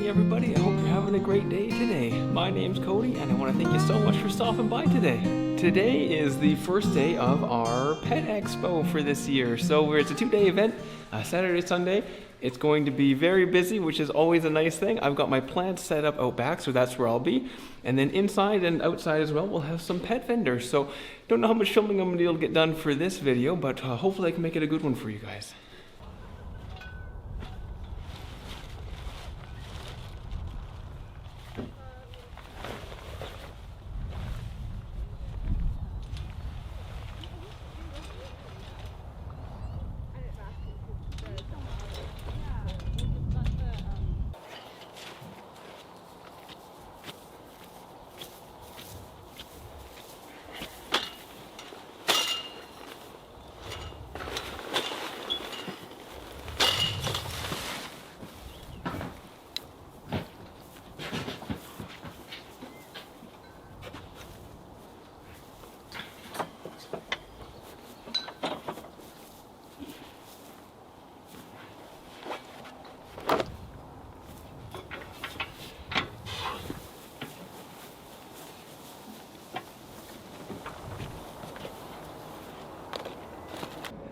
morning, everybody. I hope you're having a great day today. My name's Cody, and I want to thank you so much for stopping by today. Today is the first day of our pet expo for this year. So it's a 2-day event, Saturday, Sunday. It's going to be very busy, which is always a nice thing. I've got my plants set up out back, so that's where I'll be. And then inside and outside as well, we'll have some pet vendors. So don't know how much filming I'm going to be able to get done for this video, but hopefully I can make it a good one for you guys.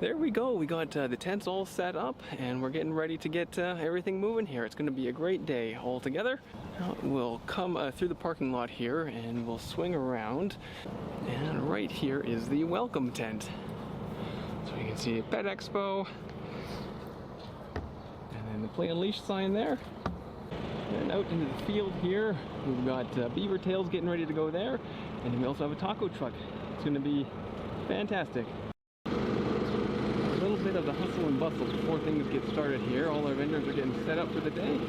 There we go. We got the tents all set up and we're getting ready to get everything moving here. It's going to be a great day all together. We'll come through the parking lot here and we'll swing around. And right here is the welcome tent. So you can see Pet Expo. And then the Play Unleashed sign there. And out into the field here, we've got beaver tails getting ready to go there. And then we also have a taco truck. It's going to be fantastic. A little bit of the hustle and bustle before things get started here. All our vendors are getting set up for the day.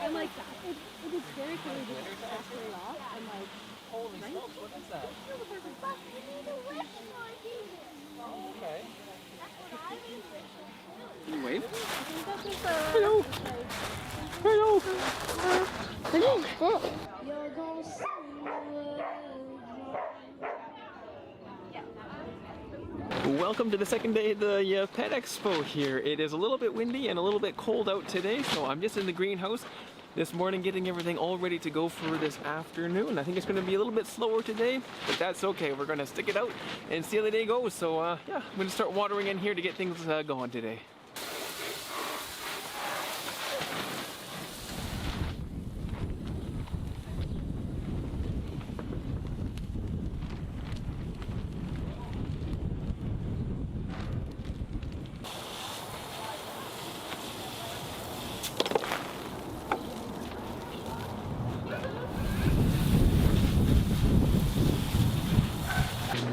I'm like, it is very cool to just actually off. I'm like, holy smokes, what is that? Oh, okay. Can you wave? Hello! Hello! Hello! Welcome to the second day of the Pet Expo here. It is a little bit windy and a little bit cold out today, so I'm just in the greenhouse this morning getting everything all ready to go for this afternoon. I think it's going to be a little bit slower today, but that's okay. We're going to stick it out and see how the day goes. So yeah, I'm going to start watering in here to get things going today.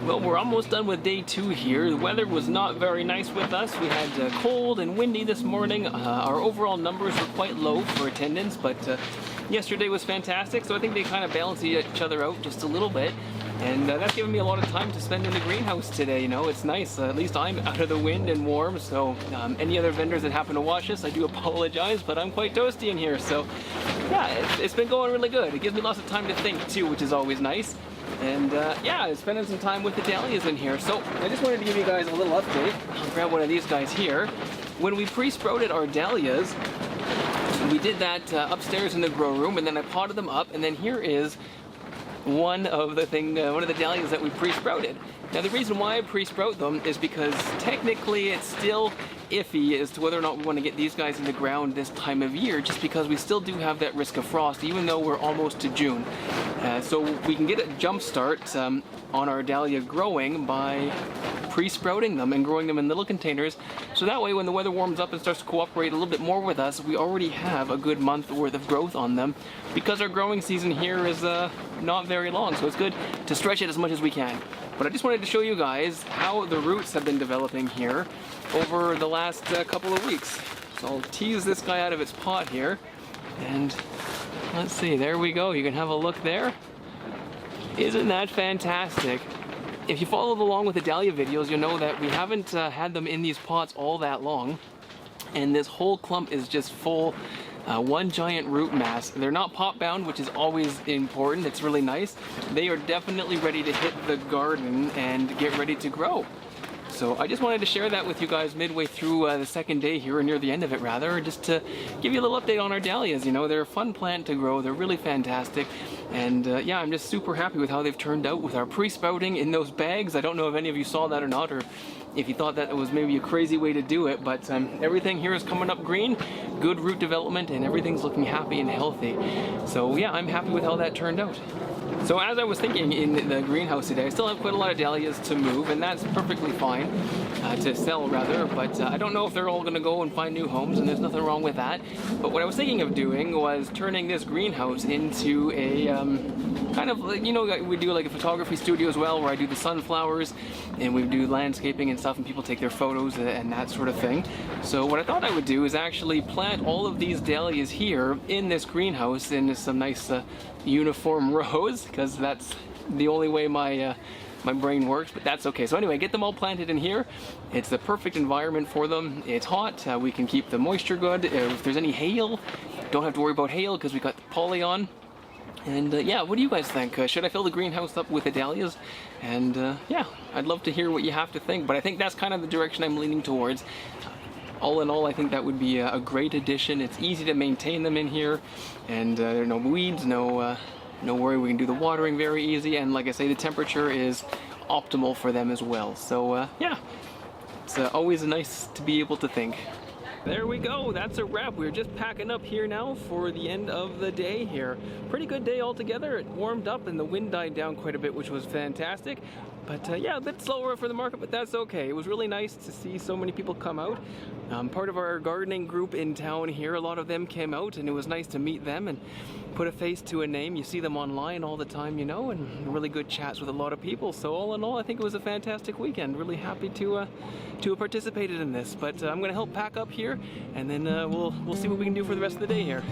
Well, we're almost done with day 2 here. The weather was not very nice with us. We had cold and windy this morning. Our overall numbers were quite low for attendance, but yesterday was fantastic, so I think they kind of balance each other out just a little bit. And that's given me a lot of time to spend in the greenhouse today. You know, it's nice. At least I'm out of the wind and warm, so any other vendors that happen to watch this, I do apologize, but I'm quite toasty in here. So yeah, it's been going really good. It gives me lots of time to think too, which is always nice. And yeah, spending some time with the Dahlias in here. So I just wanted to give you guys a little update. I'll grab one of these guys here. When we pre-sprouted our Dahlias, we did that upstairs in the grow room, and then I potted them up, and then here is one of the Dahlias that we pre-sprouted. Now the reason why I pre-sprout them is because technically it's still iffy as to whether or not we want to get these guys in the ground this time of year, just because we still do have that risk of frost even though we're almost to June. So we can get a jump start on our Dahlia growing by pre-sprouting them and growing them in little containers, so that way when the weather warms up and starts to cooperate a little bit more with us, we already have a good month worth of growth on them, because our growing season here is not very long, so it's good to stretch it as much as we can. But I just wanted to show you guys how the roots have been developing here over the last couple of weeks. So I'll tease this guy out of its pot here, and let's see, there we go. You can have a look there. Isn't that fantastic? If you followed along with the Dahlia videos, you'll know that we haven't had them in these pots all that long, and this whole clump is just full one giant root mass. They're not pot bound, which is always important. It's really nice. They are definitely ready to hit the garden and get ready to grow. So I just wanted to share that with you guys midway through the second day here, or near the end of it rather, just to give you a little update on our dahlias. You know, they're a fun plant to grow. They're really fantastic. And yeah, I'm just super happy with how they've turned out with our pre-sprouting in those bags. I don't know if any of you saw that or not, or if you thought that was maybe a crazy way to do it, but everything here is coming up green, good root development, and everything's looking happy and healthy. So yeah, I'm happy with how that turned out. So as I was thinking in the greenhouse today, I still have quite a lot of dahlias to move, and that's perfectly fine, to sell rather, but I don't know if they're all going to go and find new homes, and there's nothing wrong with that. But what I was thinking of doing was turning this greenhouse into a kind of, you know, we do like a photography studio as well, where I do the sunflowers, and we do landscaping and stuff, and people take their photos and that sort of thing. So what I thought I would do is actually plant all of these dahlias here in this greenhouse in some nice uniform rows, because that's the only way my my brain works, but that's okay. So anyway, get them all planted in here. It's the perfect environment for them. It's hot. We can keep the moisture good. If there's any hail, don't have to worry about hail because we got the poly on. And yeah, what do you guys think? Should I fill the greenhouse up with the dahlias? And yeah, I'd love to hear what you have to think, but I think that's kind of the direction I'm leaning towards. All in all, I think that would be a great addition. It's easy to maintain them in here, and there are no weeds, no worry. We can do the watering very easy, and like I say, the temperature is optimal for them as well. So yeah, it's always nice to be able to think. There we go, that's a wrap. We're just packing up here now for the end of the day here. Pretty good day altogether. It warmed up and the wind died down quite a bit, which was fantastic. But yeah, a bit slower for the market, but that's okay. It was really nice to see so many people come out. Part of our gardening group in town here, a lot of them came out, and it was nice to meet them and put a face to a name. You see them online all the time, you know, and really good chats with a lot of people. So all in all, I think it was a fantastic weekend. Really happy to have participated in this. But I'm going to help pack up here, and then we'll see what we can do for the rest of the day here.